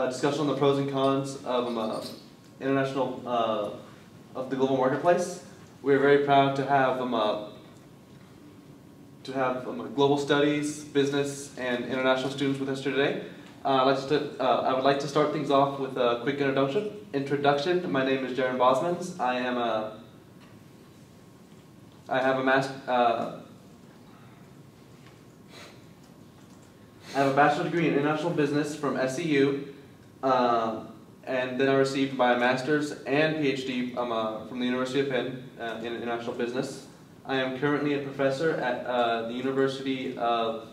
discussion on the pros and cons of international of the global marketplace. We're very proud to have global studies, business, and international students with us here today. I would like to start things off with a quick introduction. My name is Jaren Bosmans. I have a bachelor's degree in international business from SEU, and then I received my master's and PhD from the University of Penn in international business. I am currently a professor at the University of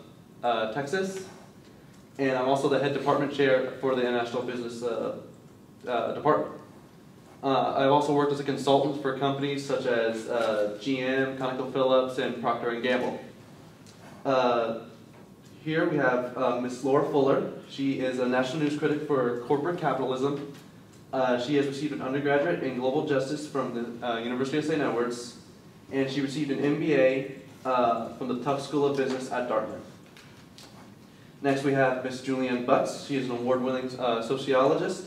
Texas, and I'm also the head department chair for the international business department. I've also worked as a consultant for companies such as GM, ConocoPhillips, and Procter & Gamble. Here we have Ms. Laura Fuller. She is a national news critic for corporate capitalism. She has received an undergraduate in global justice from the University of St. Edwards, and she received an MBA from the Tufts School of Business at Dartmouth. Next we have Ms. Juliann Butts. She is an award-winning sociologist.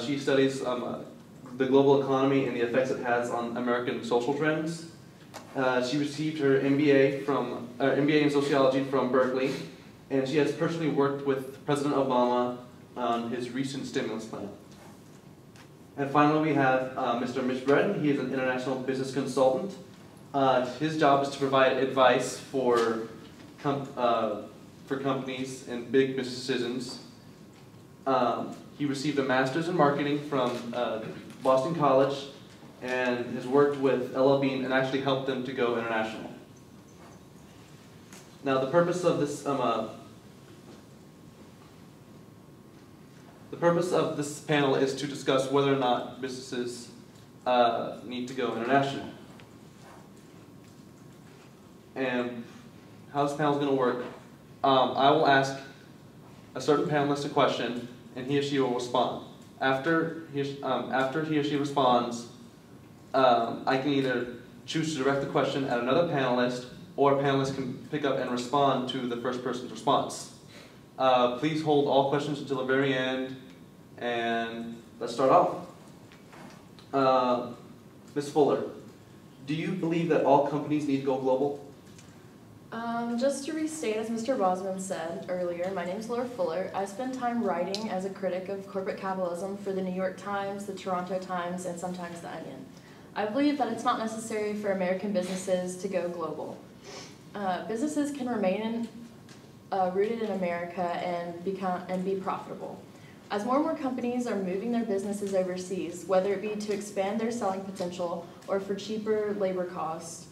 She studies the global economy and the effects it has on American social trends. She received her MBA in sociology from Berkeley, and she has personally worked with President Obama on his recent stimulus plan. And finally, we have Mr. Mitch. He is an international business consultant. His job is to provide advice for companies and big business decisions. He received a master's in marketing from Boston College, and has worked with LL Bean and actually helped them to go international. Now, the purpose of this panel is to discuss whether or not businesses need to go international. And how this panel is going to work, I will ask a certain panelist a question, and he or she will respond. After he or she responds, I can either choose to direct the question at another panelist, or a panelist can pick up and respond to the first person's response. Please hold all questions until the very end, and let's start off. Ms. Fuller, do you believe that all companies need to go global? Just to restate, as Mr. Bosman said earlier, my name is Laura Fuller. I spend time writing as a critic of corporate capitalism for the New York Times, the Toronto Times, and sometimes The Onion. I believe that it's not necessary for American businesses to go global. Businesses can remain rooted in America and be profitable. As more and more companies are moving their businesses overseas, whether it be to expand their selling potential or for cheaper labor costs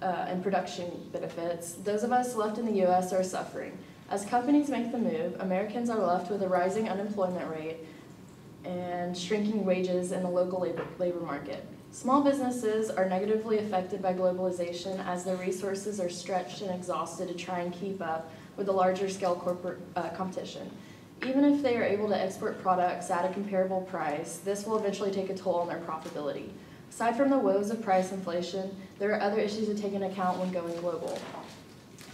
and production benefits, those of us left in the U.S. are suffering. As companies make the move, Americans are left with a rising unemployment rate and shrinking wages in the local labor market. Small businesses are negatively affected by globalization as their resources are stretched and exhausted to try and keep up with the larger scale corporate competition. Even if they are able to export products at a comparable price, this will eventually take a toll on their profitability. Aside from the woes of price inflation, there are other issues to take into account when going global.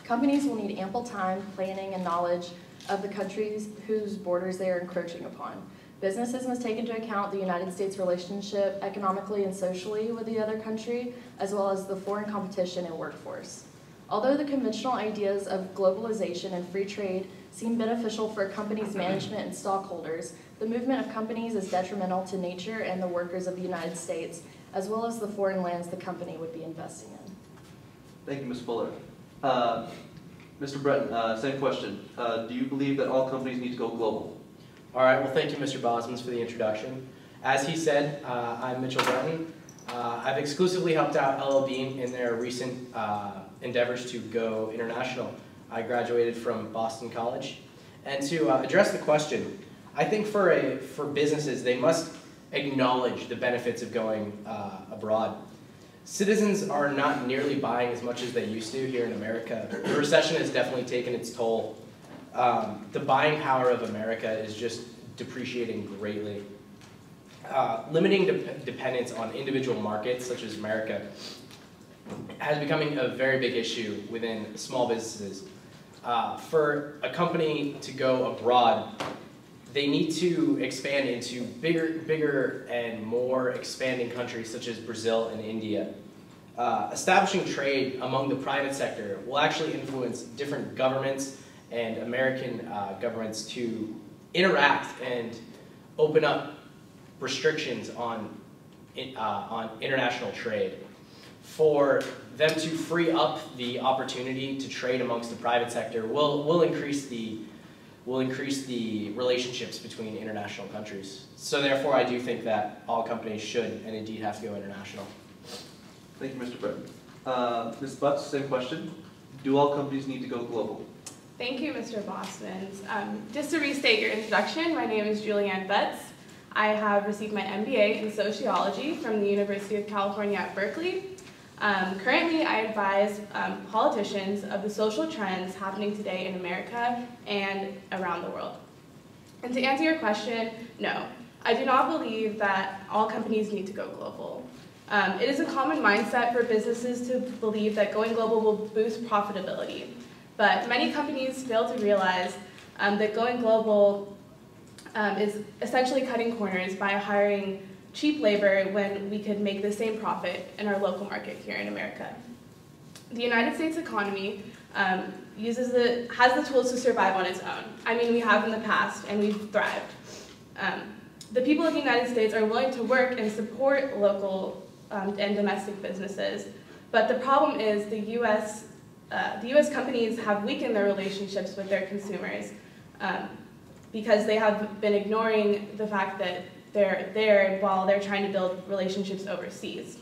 Companies will need ample time, planning, and knowledge of the countries whose borders they are encroaching upon. Businesses must take into account the United States' relationship economically and socially with the other country, as well as the foreign competition and workforce. Although the conventional ideas of globalization and free trade seem beneficial for a company's management and stockholders, the movement of companies is detrimental to nature and the workers of the United States, as well as the foreign lands the company would be investing in. Thank you, Ms. Fuller. Mr. Breton, same question. Do you believe that all companies need to go global? All right, well, thank you, Mr. Bosmans, for the introduction. As he said, I'm Mitchell Breton. I've exclusively helped out LL Bean in their recent endeavors to go international. I graduated from Boston College. And to address the question, I think for businesses, they must acknowledge the benefits of going abroad. Citizens are not nearly buying as much as they used to here in America. The recession has definitely taken its toll. The buying power of America is just depreciating greatly. Limiting dependence on individual markets such as America has becoming a very big issue within small businesses. For a company to go abroad, they need to expand into bigger and more expanding countries such as Brazil and India. Establishing trade among the private sector will actually influence different governments and American governments to interact and open up restrictions on international trade. For them to free up the opportunity to trade amongst the private sector will increase the relationships between international countries. So therefore, I do think that all companies should and indeed have to go international. Thank you, Mr. Bretton. Ms. Butts, same question. Do all companies need to go global? Thank you, Mr. Bosmans. Just to restate your introduction, my name is Juliann Butts. I have received my MBA in sociology from the University of California at Berkeley. Currently, I advise politicians of the social trends happening today in America and around the world. And to answer your question, no, I do not believe that all companies need to go global. It is a common mindset for businesses to believe that going global will boost profitability. But many companies fail to realize that going global is essentially cutting corners by hiring cheap labor when we could make the same profit in our local market here in America. The United States economy has the tools to survive on its own. I mean, we have in the past, and we've thrived. The people of the United States are willing to work and support local and domestic businesses, but the problem is the U.S. Companies have weakened their relationships with their consumers because they have been ignoring the fact that they're there while they're trying to build relationships overseas.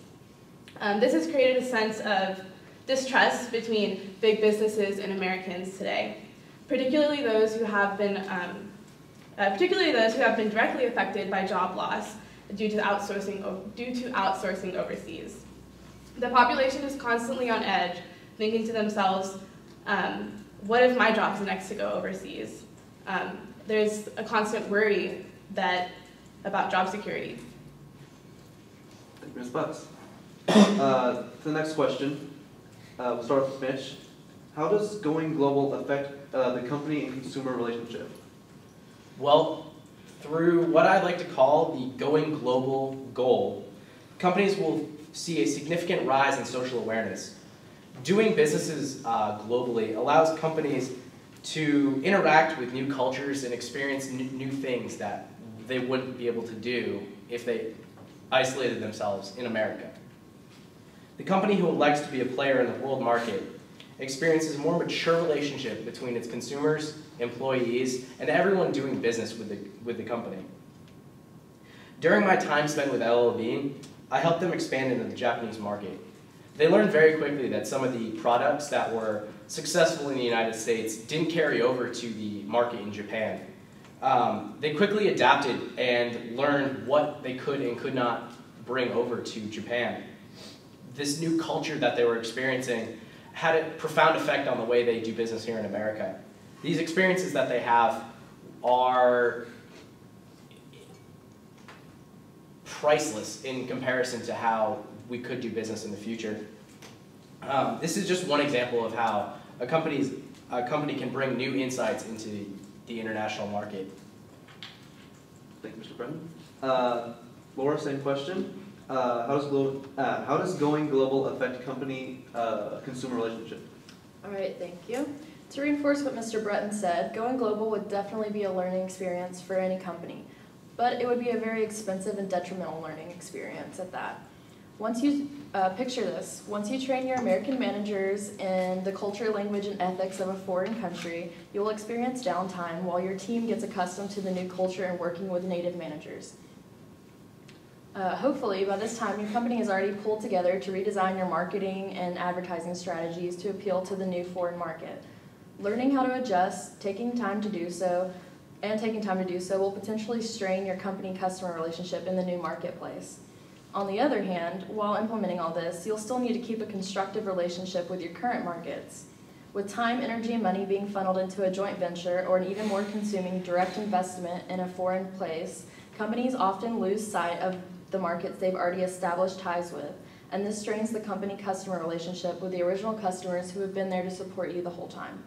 This has created a sense of distrust between big businesses and Americans today, particularly those who have been directly affected by job loss due to outsourcing overseas. The population is constantly on edge, thinking to themselves, what if my job's next to go overseas? There's a constant worry about job security. Thank you, Ms. Butts. The next question, we'll start with Mitch. How does going global affect the company and consumer relationship? Well, through what I'd like to call the going global goal, companies will see a significant rise in social awareness. Doing businesses globally allows companies to interact with new cultures and experience new things that they wouldn't be able to do if they isolated themselves in America. The company who elects to be a player in the world market experiences a more mature relationship between its consumers, employees, and everyone doing business with the company. During my time spent with LL Bean, I helped them expand into the Japanese market. They learned very quickly that some of the products that were successful in the United States didn't carry over to the market in Japan. They quickly adapted and learned what they could and could not bring over to Japan. This new culture that they were experiencing had a profound effect on the way they do business here in America. These experiences that they have are priceless in comparison to how we could do business in the future. This is just one example of how a company can bring new insights into the international market. Thank you, Mr. Brennan. Laura, same question. How does going global affect company-consumer relationship? All right, thank you. To reinforce what Mr. Breton said, going global would definitely be a learning experience for any company, but it would be a very expensive and detrimental learning experience at that. Once you picture this, once you train your American managers in the culture, language, and ethics of a foreign country, you will experience downtime while your team gets accustomed to the new culture and working with native managers. Hopefully, by this time, your company has already pulled together to redesign your marketing and advertising strategies to appeal to the new foreign market. Learning how to adjust, taking time to do so will potentially strain your company-customer relationship in the new marketplace. On the other hand, while implementing all this, you'll still need to keep a constructive relationship with your current markets. With time, energy, and money being funneled into a joint venture or an even more consuming direct investment in a foreign place, companies often lose sight of the markets they've already established ties with, and this strains the company-customer relationship with the original customers who have been there to support you the whole time.